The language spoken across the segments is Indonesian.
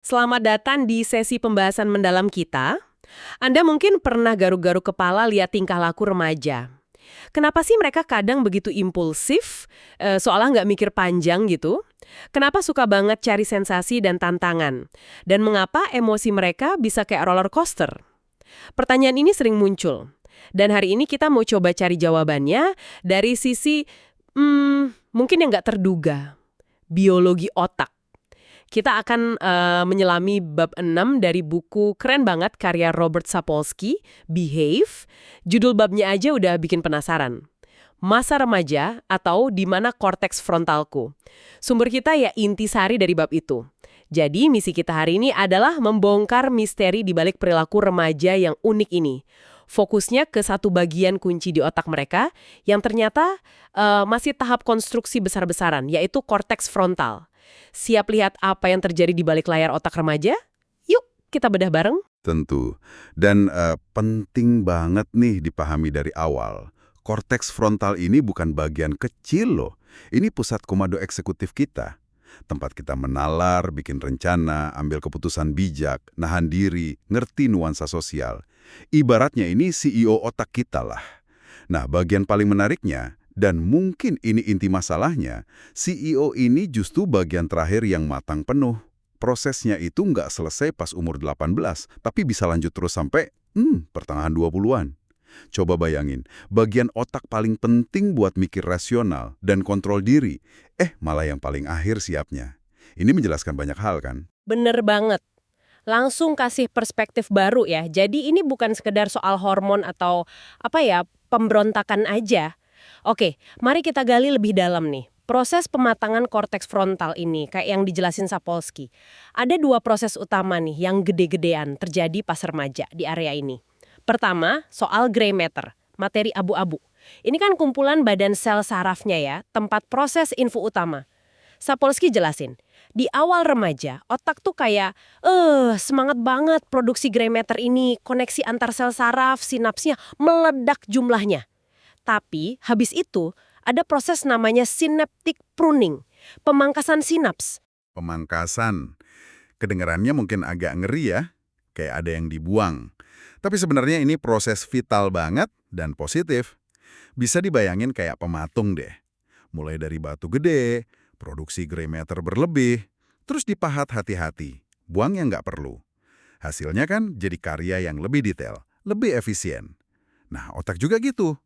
Selamat datang di sesi pembahasan mendalam kita. Anda mungkin pernah garuk-garuk kepala lihat tingkah laku remaja. Kenapa sih mereka kadang begitu impulsif, seolah nggak mikir panjang gitu? Kenapa suka banget cari sensasi dan tantangan? Dan mengapa emosi mereka bisa kayak roller coaster? Pertanyaan ini sering muncul. Dan hari ini kita mau coba cari jawabannya dari sisi, mungkin yang nggak terduga, biologi otak. Kita akan menyelami bab 6 dari buku keren banget karya Robert Sapolsky, Behave. Judul babnya aja udah bikin penasaran. Masa remaja atau di mana korteks frontalku. Sumber kita ya intisari dari bab itu. Jadi misi kita hari ini adalah membongkar misteri di balik perilaku remaja yang unik ini. Fokusnya ke satu bagian kunci di otak mereka yang ternyata masih tahap konstruksi besar-besaran, yaitu korteks frontal. Siap lihat apa yang terjadi di balik layar otak remaja? Yuk, kita bedah bareng. Tentu. Dan penting banget nih dipahami dari awal. Korteks frontal ini bukan bagian kecil loh. Ini pusat komando eksekutif kita. Tempat kita menalar, bikin rencana, ambil keputusan bijak, nahan diri, ngerti nuansa sosial. Ibaratnya ini CEO otak kita lah. Nah, bagian paling menariknya, dan mungkin ini inti masalahnya, CEO ini justru bagian terakhir yang matang penuh. Prosesnya itu nggak selesai pas umur 18, tapi bisa lanjut terus sampai pertengahan 20-an. Coba bayangin, bagian otak paling penting buat mikir rasional dan kontrol diri, malah yang paling akhir siapnya. Ini menjelaskan banyak hal kan? Bener banget. Langsung kasih perspektif baru ya. Jadi ini bukan sekedar soal hormon atau pemberontakan aja. Oke, mari kita gali lebih dalam nih. Proses pematangan korteks frontal ini, kayak yang dijelasin Sapolsky. Ada dua proses utama nih yang gede-gedean terjadi pas remaja di area ini. Pertama, soal gray matter, materi abu-abu. Ini kan kumpulan badan sel sarafnya ya, tempat proses info utama. Sapolsky jelasin, di awal remaja, otak tuh kayak, semangat banget produksi gray matter ini, koneksi antar sel saraf, sinapsnya meledak jumlahnya. Tapi, habis itu, ada proses namanya synaptic pruning, pemangkasan sinaps. Pemangkasan. Kedengarannya mungkin agak ngeri ya, kayak ada yang dibuang. Tapi sebenarnya ini proses vital banget dan positif. Bisa dibayangin kayak pematung deh. Mulai dari batu gede, produksi gray matter berlebih, terus dipahat hati-hati, buang yang nggak perlu. Hasilnya kan jadi karya yang lebih detail, lebih efisien. Nah, otak juga gitu.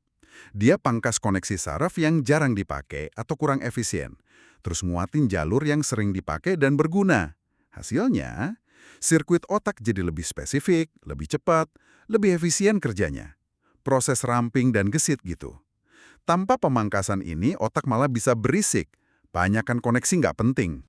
Dia pangkas koneksi saraf yang jarang dipakai atau kurang efisien, terus nguatin jalur yang sering dipakai dan berguna. Hasilnya, sirkuit otak jadi lebih spesifik, lebih cepat, lebih efisien kerjanya. Proses ramping dan gesit gitu. Tanpa pemangkasan ini, otak malah bisa berisik. Banyakkan koneksi nggak penting.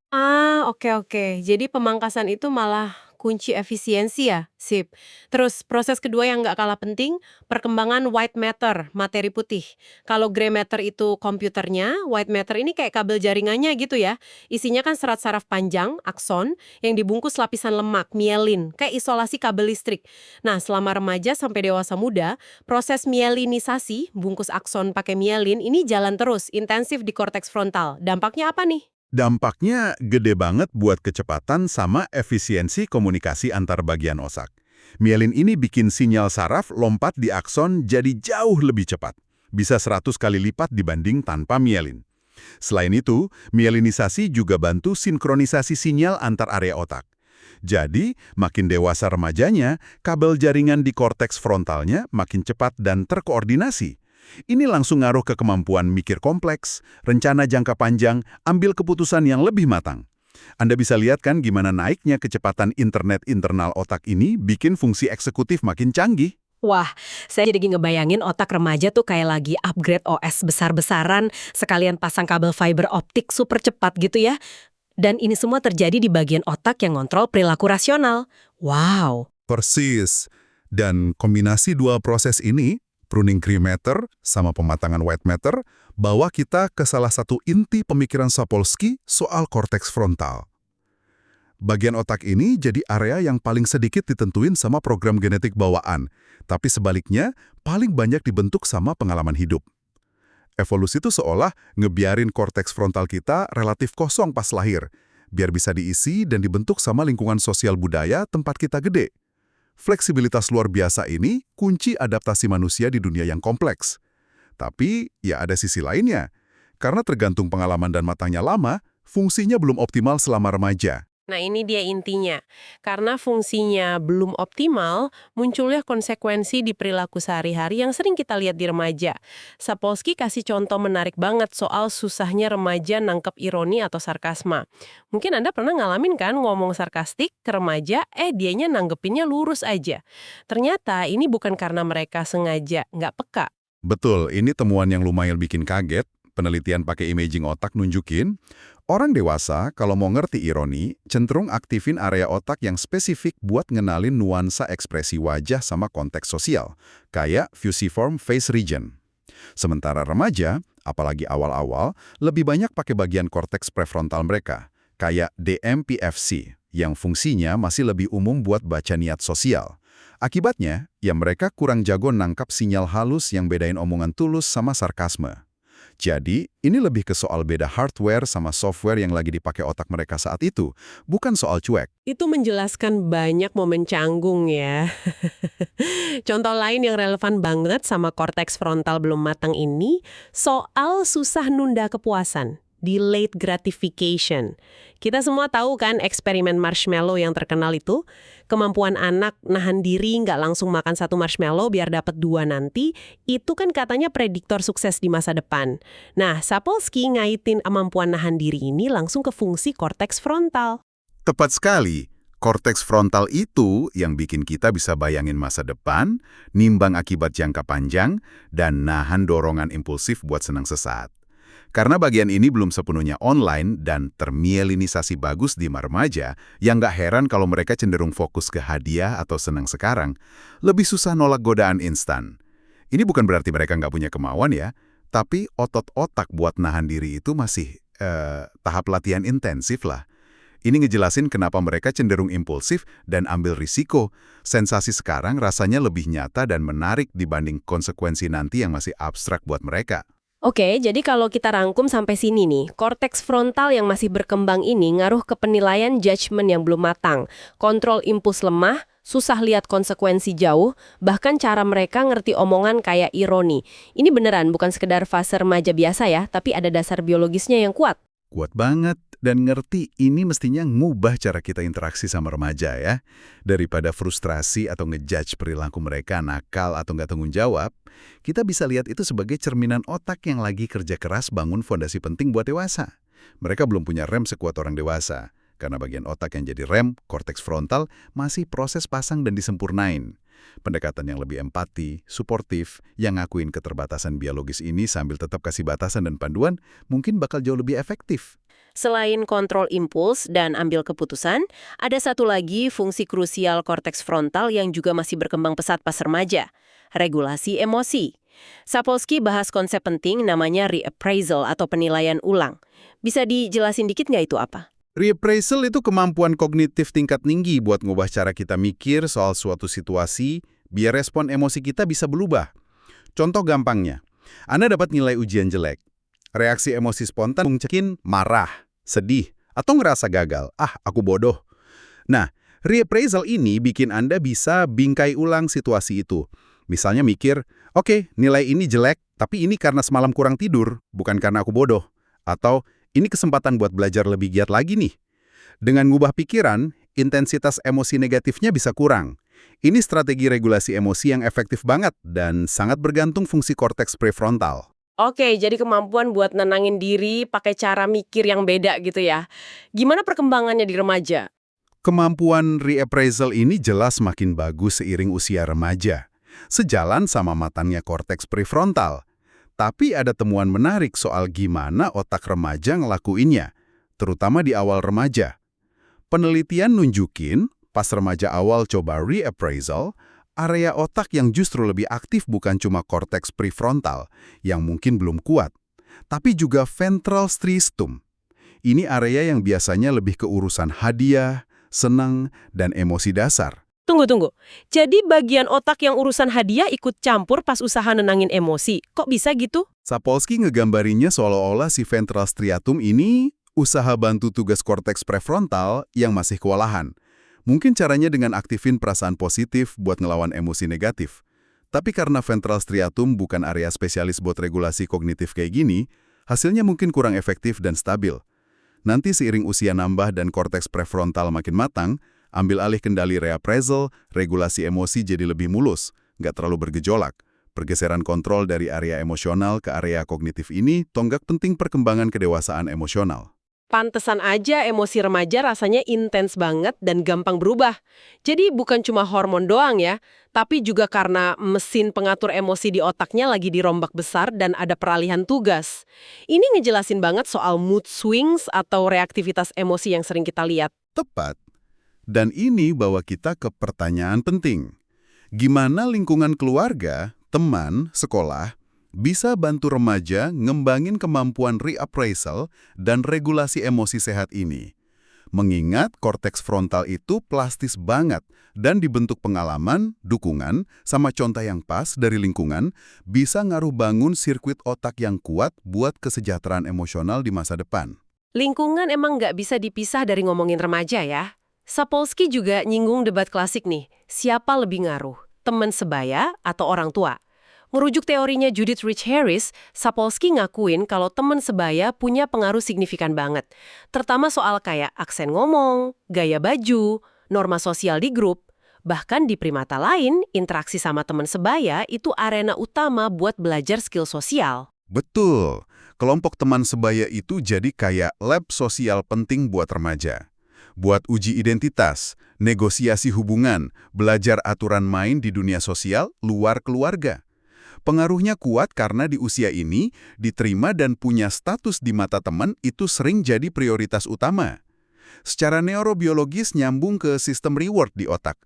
Oke. Jadi pemangkasan itu malah kunci efisiensi ya? Sip. Terus proses kedua yang nggak kalah penting, perkembangan white matter, materi putih. Kalau gray matter itu komputernya, white matter ini kayak kabel jaringannya gitu ya. Isinya kan serat saraf panjang, akson, yang dibungkus lapisan lemak, mielin, kayak isolasi kabel listrik. Nah, selama remaja sampai dewasa muda, proses mielinisasi, bungkus akson pakai mielin, ini jalan terus, intensif di korteks frontal. Dampaknya apa nih? Dampaknya gede banget buat kecepatan sama efisiensi komunikasi antar bagian otak. Mielin ini bikin sinyal saraf lompat di akson jadi jauh lebih cepat. Bisa 100 kali lipat dibanding tanpa mielin. Selain itu, mielinisasi juga bantu sinkronisasi sinyal antar area otak. Jadi, makin dewasa remajanya, kabel jaringan di korteks frontalnya makin cepat dan terkoordinasi. Ini langsung ngaruh ke kemampuan mikir kompleks, rencana jangka panjang, ambil keputusan yang lebih matang. Anda bisa lihat kan gimana naiknya kecepatan internet internal otak ini bikin fungsi eksekutif makin canggih. Wah, saya jadi ngebayangin otak remaja tuh kayak lagi upgrade OS besar-besaran, sekalian pasang kabel fiber optik super cepat gitu ya. Dan ini semua terjadi di bagian otak yang ngontrol perilaku rasional. Wow. Persis. Dan kombinasi dua proses ini, pruning gray matter sama pematangan white matter, bawa kita ke salah satu inti pemikiran Sapolsky soal korteks frontal. Bagian otak ini jadi area yang paling sedikit ditentuin sama program genetik bawaan, tapi sebaliknya paling banyak dibentuk sama pengalaman hidup. Evolusi itu seolah ngebiarin korteks frontal kita relatif kosong pas lahir, biar bisa diisi dan dibentuk sama lingkungan sosial budaya tempat kita gede. Fleksibilitas luar biasa ini kunci adaptasi manusia di dunia yang kompleks. Tapi, ya ada sisi lainnya. Karena tergantung pengalaman dan matangnya lama, fungsinya belum optimal selama remaja. Nah, ini dia intinya. Karena fungsinya belum optimal, munculnya konsekuensi di perilaku sehari-hari yang sering kita lihat di remaja. Sapolsky kasih contoh menarik banget soal susahnya remaja nangkep ironi atau sarkasma. Mungkin Anda pernah ngalamin kan ngomong sarkastik ke remaja, dianya nanggepinnya lurus aja. Ternyata ini bukan karena mereka sengaja nggak peka. Betul, ini temuan yang lumayan bikin kaget. Penelitian pakai imaging otak nunjukin, orang dewasa kalau mau ngerti ironi, cenderung aktifin area otak yang spesifik buat ngenalin nuansa ekspresi wajah sama konteks sosial, kayak fusiform face region. Sementara remaja, apalagi awal-awal, lebih banyak pakai bagian korteks prefrontal mereka, kayak DMPFC, yang fungsinya masih lebih umum buat baca niat sosial. Akibatnya, ya mereka kurang jago nangkap sinyal halus yang bedain omongan tulus sama sarkasme. Jadi, ini lebih ke soal beda hardware sama software yang lagi dipakai otak mereka saat itu, bukan soal cuek. Itu menjelaskan banyak momen canggung ya. Contoh lain yang relevan banget sama korteks frontal belum matang ini, soal susah nunda kepuasan. Delayed gratification. Kita semua tahu kan eksperimen marshmallow yang terkenal itu? Kemampuan anak nahan diri nggak langsung makan satu marshmallow biar dapat 2 nanti, itu kan katanya prediktor sukses di masa depan. Nah, Sapolsky ngaitin kemampuan nahan diri ini langsung ke fungsi korteks frontal. Tepat sekali. Korteks frontal itu yang bikin kita bisa bayangin masa depan, nimbang akibat jangka panjang, dan nahan dorongan impulsif buat senang sesaat. Karena bagian ini belum sepenuhnya online dan termielinisasi bagus di remaja, yang nggak heran kalau mereka cenderung fokus ke hadiah atau senang sekarang, lebih susah nolak godaan instan. Ini bukan berarti mereka nggak punya kemauan ya, tapi otot otak buat nahan diri itu masih tahap latihan intensif lah. Ini ngejelasin kenapa mereka cenderung impulsif dan ambil risiko. Sensasi sekarang rasanya lebih nyata dan menarik dibanding konsekuensi nanti yang masih abstrak buat mereka. Oke, jadi kalau kita rangkum sampai sini nih, korteks frontal yang masih berkembang ini ngaruh ke penilaian judgement yang belum matang, kontrol impuls lemah, susah lihat konsekuensi jauh, bahkan cara mereka ngerti omongan kayak ironi. Ini beneran bukan sekedar fase remaja biasa ya, tapi ada dasar biologisnya yang kuat. Kuat banget, dan ngerti ini mestinya ngubah cara kita interaksi sama remaja ya. Daripada frustrasi atau ngejudge perilaku mereka nakal atau nggak tanggung jawab, kita bisa lihat itu sebagai cerminan otak yang lagi kerja keras bangun fondasi penting buat dewasa. Mereka belum punya rem sekuat orang dewasa, karena bagian otak yang jadi rem, korteks frontal, masih proses pasang dan disempurnain. Pendekatan yang lebih empati, suportif, yang ngakuin keterbatasan biologis ini sambil tetap kasih batasan dan panduan, mungkin bakal jauh lebih efektif. Selain kontrol impuls dan ambil keputusan, ada satu lagi fungsi krusial korteks frontal yang juga masih berkembang pesat pas remaja, regulasi emosi. Sapolsky bahas konsep penting namanya reappraisal atau penilaian ulang. Bisa dijelasin dikit nggak itu apa? Reappraisal itu kemampuan kognitif tingkat tinggi buat ngubah cara kita mikir soal suatu situasi, biar respon emosi kita bisa berubah. Contoh gampangnya, Anda dapat nilai ujian jelek. Reaksi emosi spontan mungkin marah, sedih, atau ngerasa gagal. Aku bodoh. Nah, reappraisal ini bikin Anda bisa bingkai ulang situasi itu. Misalnya mikir, oke, nilai ini jelek, tapi ini karena semalam kurang tidur, bukan karena aku bodoh. Atau, ini kesempatan buat belajar lebih giat lagi nih. Dengan ngubah pikiran, intensitas emosi negatifnya bisa kurang. Ini strategi regulasi emosi yang efektif banget dan sangat bergantung fungsi korteks prefrontal. Oke, jadi kemampuan buat nenangin diri pakai cara mikir yang beda gitu ya. Gimana perkembangannya di remaja? Kemampuan reappraisal ini jelas makin bagus seiring usia remaja. Sejalan sama matangnya korteks prefrontal. Tapi ada temuan menarik soal gimana otak remaja ngelakuinnya, terutama di awal remaja. Penelitian nunjukin, pas remaja awal coba reappraisal, area otak yang justru lebih aktif bukan cuma korteks prefrontal, yang mungkin belum kuat, tapi juga ventral striatum. Ini area yang biasanya lebih ke urusan hadiah, senang, dan emosi dasar. Tunggu. Jadi bagian otak yang urusan hadiah ikut campur pas usaha nenangin emosi. Kok bisa gitu? Sapolsky ngegambarinya seolah-olah si ventral striatum ini usaha bantu tugas korteks prefrontal yang masih kewalahan. Mungkin caranya dengan aktifin perasaan positif buat ngelawan emosi negatif. Tapi karena ventral striatum bukan area spesialis buat regulasi kognitif kayak gini, hasilnya mungkin kurang efektif dan stabil. Nanti seiring usia nambah dan korteks prefrontal makin matang, ambil alih kendali reappraisal, regulasi emosi jadi lebih mulus, nggak terlalu bergejolak. Pergeseran kontrol dari area emosional ke area kognitif ini tonggak penting perkembangan kedewasaan emosional. Pantesan aja emosi remaja rasanya intens banget dan gampang berubah. Jadi bukan cuma hormon doang ya, tapi juga karena mesin pengatur emosi di otaknya lagi dirombak besar dan ada peralihan tugas. Ini ngejelasin banget soal mood swings atau reaktivitas emosi yang sering kita lihat. Tepat. Dan ini bawa kita ke pertanyaan penting. Gimana lingkungan keluarga, teman, sekolah, bisa bantu remaja ngembangin kemampuan reappraisal dan regulasi emosi sehat ini? Mengingat korteks frontal itu plastis banget dan dibentuk pengalaman, dukungan, sama contoh yang pas dari lingkungan, bisa ngaruh bangun sirkuit otak yang kuat buat kesejahteraan emosional di masa depan. Lingkungan emang nggak bisa dipisah dari ngomongin remaja ya. Sapolsky juga nyinggung debat klasik nih, siapa lebih ngaruh, teman sebaya atau orang tua? Merujuk teorinya Judith Rich Harris, Sapolsky ngakuin kalau teman sebaya punya pengaruh signifikan banget. Terutama soal kayak aksen ngomong, gaya baju, norma sosial di grup. Bahkan di primata lain, interaksi sama teman sebaya itu arena utama buat belajar skill sosial. Betul, kelompok teman sebaya itu jadi kayak lab sosial penting buat remaja. Buat uji identitas, negosiasi hubungan, belajar aturan main di dunia sosial luar keluarga. Pengaruhnya kuat karena di usia ini, diterima dan punya status di mata teman itu sering jadi prioritas utama. Secara neurobiologis nyambung ke sistem reward di otak.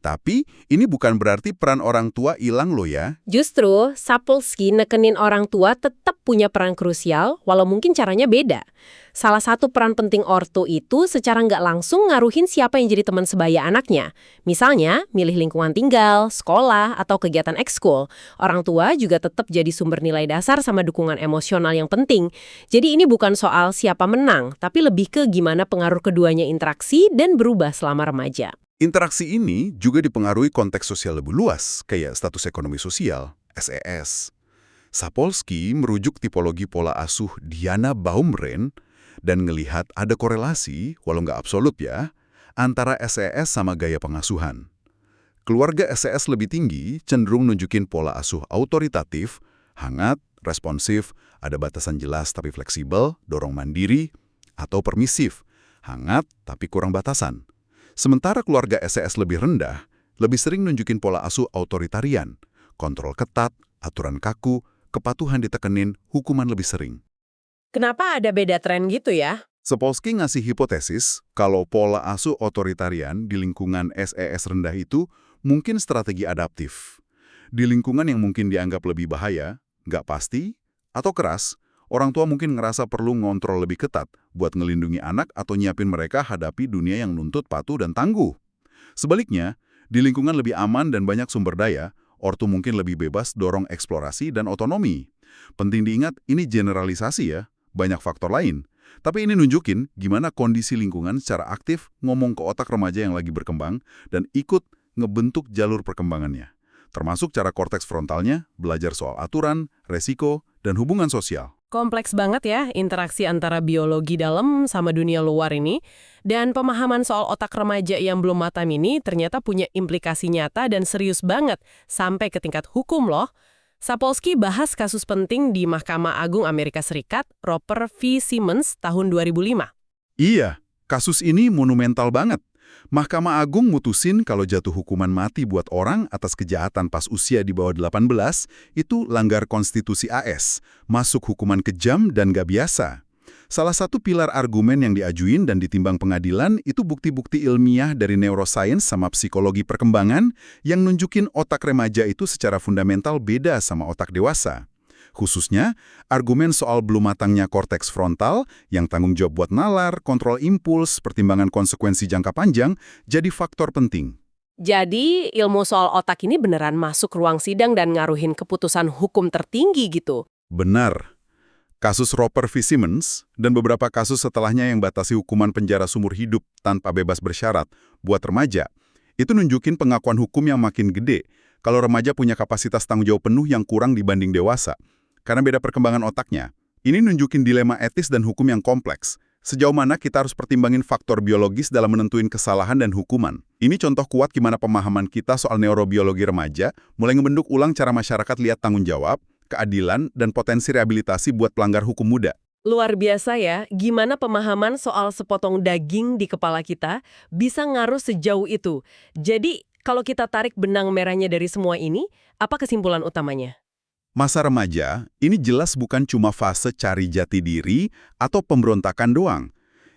Tapi, ini bukan berarti peran orang tua hilang loh ya. Justru, Sapolsky nekenin orang tua tetap punya peran krusial, walau mungkin caranya beda. Salah satu peran penting ortu itu secara nggak langsung ngaruhin siapa yang jadi teman sebaya anaknya. Misalnya, milih lingkungan tinggal, sekolah, atau kegiatan ekskul. Orang tua juga tetap jadi sumber nilai dasar sama dukungan emosional yang penting. Jadi ini bukan soal siapa menang, tapi lebih ke gimana pengaruh keduanya interaksi dan berubah selama remaja. Interaksi ini juga dipengaruhi konteks sosial lebih luas, kayak status ekonomi sosial, SES. Sapolsky merujuk tipologi pola asuh Diana Baumrind dan ngelihat ada korelasi, walau nggak absolut ya, antara SES sama gaya pengasuhan. Keluarga SES lebih tinggi cenderung nunjukin pola asuh autoritatif, hangat, responsif, ada batasan jelas tapi fleksibel, dorong mandiri, atau permisif, hangat tapi kurang batasan. Sementara keluarga SES lebih rendah, lebih sering nunjukin pola asuh otoritarian, kontrol ketat, aturan kaku, kepatuhan ditekenin, hukuman lebih sering. Kenapa ada beda tren gitu ya? Sapolsky ngasih hipotesis kalau pola asuh otoritarian di lingkungan SES rendah itu mungkin strategi adaptif. Di lingkungan yang mungkin dianggap lebih bahaya, nggak pasti, atau keras, orang tua mungkin ngerasa perlu ngontrol lebih ketat buat ngelindungi anak atau nyiapin mereka hadapi dunia yang nuntut patuh dan tangguh. Sebaliknya, di lingkungan lebih aman dan banyak sumber daya, ortu mungkin lebih bebas dorong eksplorasi dan otonomi. Penting diingat, ini generalisasi ya, banyak faktor lain. Tapi ini nunjukin gimana kondisi lingkungan secara aktif ngomong ke otak remaja yang lagi berkembang dan ikut ngebentuk jalur perkembangannya. Termasuk cara korteks frontalnya, belajar soal aturan, resiko, dan hubungan sosial. Kompleks banget ya interaksi antara biologi dalam sama dunia luar ini. Dan pemahaman soal otak remaja yang belum matang ini ternyata punya implikasi nyata dan serius banget sampai ke tingkat hukum loh. Sapolsky bahas kasus penting di Mahkamah Agung Amerika Serikat, Roper v. Simmons tahun 2005. Iya, kasus ini monumental banget. Mahkamah Agung mutusin kalau jatuh hukuman mati buat orang atas kejahatan pas usia di bawah 18 itu langgar konstitusi AS, masuk hukuman kejam dan gak biasa. Salah satu pilar argumen yang diajuin dan ditimbang pengadilan itu bukti-bukti ilmiah dari neuroscience sama psikologi perkembangan yang nunjukin otak remaja itu secara fundamental beda sama otak dewasa. Khususnya, argumen soal belum matangnya korteks frontal yang tanggung jawab buat nalar, kontrol impuls, pertimbangan konsekuensi jangka panjang jadi faktor penting. Jadi ilmu soal otak ini beneran masuk ruang sidang dan ngaruhin keputusan hukum tertinggi gitu. Benar. Kasus Roper V. Simmons dan beberapa kasus setelahnya yang batasi hukuman penjara seumur hidup tanpa bebas bersyarat buat remaja, itu nunjukin pengakuan hukum yang makin gede kalau remaja punya kapasitas tanggung jawab penuh yang kurang dibanding dewasa. Karena beda perkembangan otaknya. Ini nunjukin dilema etis dan hukum yang kompleks. Sejauh mana kita harus pertimbangin faktor biologis dalam menentuin kesalahan dan hukuman. Ini contoh kuat gimana pemahaman kita soal neurobiologi remaja mulai ngebentuk ulang cara masyarakat lihat tanggung jawab, keadilan, dan potensi rehabilitasi buat pelanggar hukum muda. Luar biasa ya, gimana pemahaman soal sepotong daging di kepala kita bisa ngaruh sejauh itu. Jadi, kalau kita tarik benang merahnya dari semua ini, apa kesimpulan utamanya? Masa remaja, ini jelas bukan cuma fase cari jati diri atau pemberontakan doang.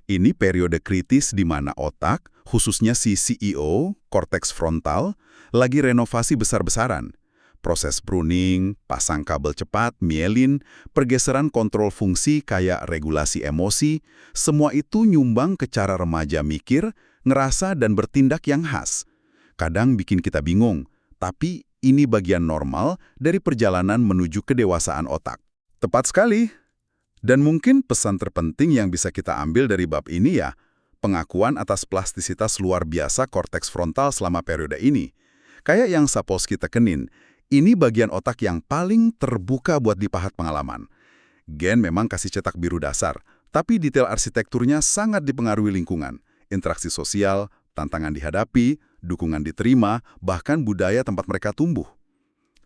Ini periode kritis di mana otak, khususnya si CEO, korteks frontal, lagi renovasi besar-besaran. Proses pruning, pasang kabel cepat, mielin, pergeseran kontrol fungsi kayak regulasi emosi, semua itu nyumbang ke cara remaja mikir, ngerasa, dan bertindak yang khas. Kadang bikin kita bingung, tapi ini bagian normal dari perjalanan menuju kedewasaan otak. Tepat sekali. Dan mungkin pesan terpenting yang bisa kita ambil dari bab ini ya, pengakuan atas plastisitas luar biasa korteks frontal selama periode ini. Kayak yang Sapolsky tekenin, ini bagian otak yang paling terbuka buat dipahat pengalaman. Gen memang kasih cetak biru dasar, tapi detail arsitekturnya sangat dipengaruhi lingkungan, interaksi sosial, tantangan dihadapi, dukungan diterima, bahkan budaya tempat mereka tumbuh.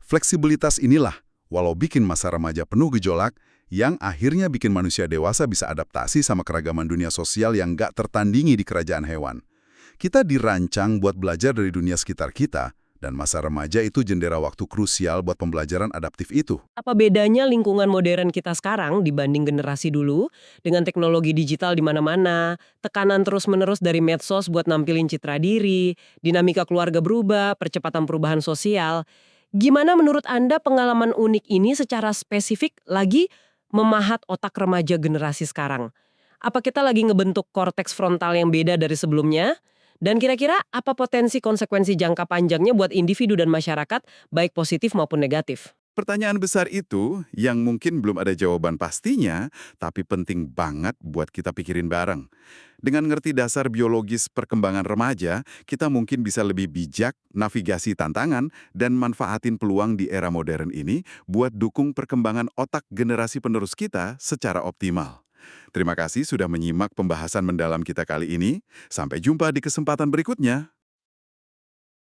Fleksibilitas inilah, walau bikin masa remaja penuh gejolak, yang akhirnya bikin manusia dewasa bisa adaptasi sama keragaman dunia sosial yang gak tertandingi di kerajaan hewan. Kita dirancang buat belajar dari dunia sekitar kita, dan masa remaja itu jendela waktu krusial buat pembelajaran adaptif itu. Apa bedanya lingkungan modern kita sekarang dibanding generasi dulu dengan teknologi digital di mana-mana, tekanan terus-menerus dari medsos buat nampilin citra diri, dinamika keluarga berubah, percepatan perubahan sosial. Gimana menurut Anda pengalaman unik ini secara spesifik lagi memahat otak remaja generasi sekarang? Apa kita lagi ngebentuk korteks frontal yang beda dari sebelumnya? Dan kira-kira apa potensi konsekuensi jangka panjangnya buat individu dan masyarakat, baik positif maupun negatif? Pertanyaan besar itu yang mungkin belum ada jawaban pastinya, tapi penting banget buat kita pikirin bareng. Dengan ngerti dasar biologis perkembangan remaja, kita mungkin bisa lebih bijak, navigasi tantangan, dan manfaatin peluang di era modern ini buat dukung perkembangan otak generasi penerus kita secara optimal. Terima kasih sudah menyimak pembahasan mendalam kita kali ini. Sampai jumpa di kesempatan berikutnya.